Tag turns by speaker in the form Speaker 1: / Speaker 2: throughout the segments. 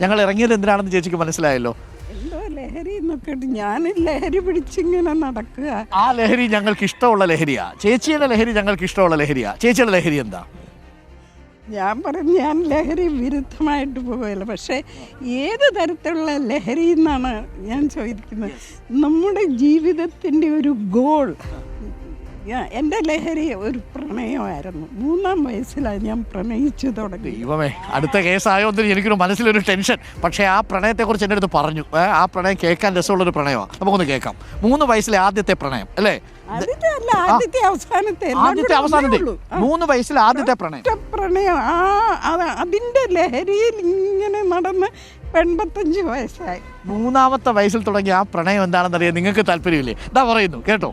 Speaker 1: ഞങ്ങൾ ഇറങ്ങിയത് എന്തിനാണെന്ന് ചേച്ചിക്ക് മനസ്സിലായല്ലോ.
Speaker 2: എന്തോ ലഹരി നോക്കിയിട്ട് ഞാൻ ലഹരി പിടിച്ചിങ്ങനെ നടക്കുക.
Speaker 1: ആ ലഹരി ഞങ്ങൾക്ക് ഇഷ്ടമുള്ള ലഹരിയാ. ചേച്ചിയുടെ ലഹരി ഞങ്ങൾക്ക് ഇഷ്ടമുള്ള ലഹരിയാ. ചേച്ചിയുടെ ലഹരി എന്താ?
Speaker 2: ഞാൻ പറഞ്ഞു ഞാൻ ലഹരി വിരുദ്ധമായിട്ട് പോവുകയില്ല. പക്ഷേ ഏത് തരത്തിലുള്ള ലഹരി എന്നാണ് ഞാൻ ചോദിക്കുന്നത്. നമ്മുടെ ജീവിതത്തിൻ്റെ ഒരു ഗോൾ. എൻ്റെ ലഹരി ഒരു പ്രണയമായിരുന്നു. 3-ാം വയസ്സിലാണ് ഞാൻ പ്രണയിച്ചു തുടങ്ങി.
Speaker 1: ദൈവമേ, അടുത്ത കേസായോന്നിന് എനിക്കൊരു മനസ്സിലൊരു ടെൻഷൻ. പക്ഷേ ആ പ്രണയത്തെക്കുറിച്ച് എൻ്റെ അടുത്ത് പറഞ്ഞു. ആ പ്രണയം കേൾക്കാൻ രസമുള്ളൊരു പ്രണയമാണ്. നമുക്കൊന്ന് കേൾക്കാം. 3 വയസ്സിലെ ആദ്യത്തെ പ്രണയം അല്ലേ?
Speaker 2: ആദ്യത്തെ അവസാനത്തെ
Speaker 1: 3 വയസ്സിലെ ആദ്യത്തെ
Speaker 2: പ്രണയം. അതിൻ്റെ ലഹരിയിൽ ഇങ്ങനെ നടന്ന് 85 വയസ്സായി.
Speaker 1: 3-ാമത്തെ വയസ്സിൽ തുടങ്ങിയ ആ പ്രണയം എന്താണെന്നറിയാൻ നിങ്ങൾക്ക് താല്പര്യമില്ലേ? എന്താ പറയുന്നു കേട്ടോ.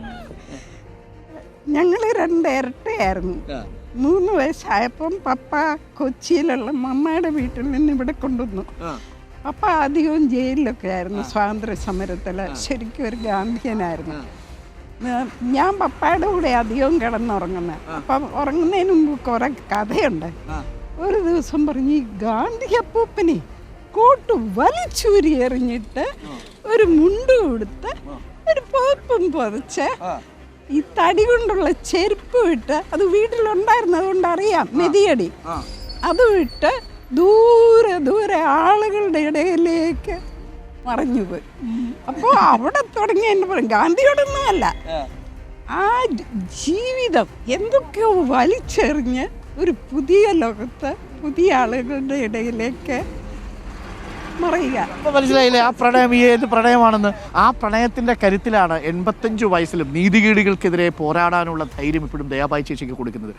Speaker 2: ഞങ്ങൾ 2 ഇരട്ടയായിരുന്നു. 3 വയസ്സായപ്പം പപ്പ കൊച്ചിയിലുള്ള മമ്മയുടെ വീട്ടിൽ നിന്ന് ഇവിടെ കൊണ്ടുവന്നു. പപ്പ അധികവും ജയിലിലൊക്കെ ആയിരുന്നു. സ്വാതന്ത്ര്യ സമരത്തിൽ ശരിക്കും ഒരു ഗാന്ധിയനായിരുന്നു. ഞാൻ പപ്പയുടെ കൂടെ അധികവും കിടന്നുറങ്ങുന്നത്. അപ്പം ഉറങ്ങുന്നതിന് മുമ്പ് കുറെ കഥയുണ്ട്. ഒരു ദിവസം പറഞ്ഞു, ഈ ഗാന്ധി അപ്പൂപ്പനെ കോട്ട് വലിച്ചൂരി എറിഞ്ഞിട്ട് ഒരു മുണ്ട് കൊടുത്ത് ഒരു പോപ്പും പൊതച്ച് ഈ തടി കൊണ്ടുള്ള ചെരുപ്പ് വിട്ട്, അത് വീട്ടിലുണ്ടായിരുന്നത് കൊണ്ട് അറിയാം, മെതിയടി, അത് വിട്ട് ദൂരെ ദൂരെ ആളുകളുടെ ഇടയിലേക്ക് മറഞ്ഞുപോയി. അപ്പോൾ അവിടെ തുടങ്ങി എന്നെ പറയും, ഗാന്ധിയോടൊന്നും അല്ല, ആ ജീവിതം എന്തൊക്കെയോ വലിച്ചെറിഞ്ഞ് ഒരു പുതിയ ലോകത്ത് പുതിയ ആളുകളുടെ ഇടയിലേക്ക്
Speaker 1: മനസ്സിലായില്ലേ ആ പ്രണയം ഏത് പ്രണയമാണെന്ന്? ആ പ്രണയത്തിന്റെ കരുത്തിലാണ് 85 വയസ്സിലും നീതികേടുകൾക്കെതിരെ പോരാടാനുള്ള ധൈര്യം ഇപ്പോഴും ദയാബായി ചേച്ചിക്ക് കൊടുക്കുന്നത്.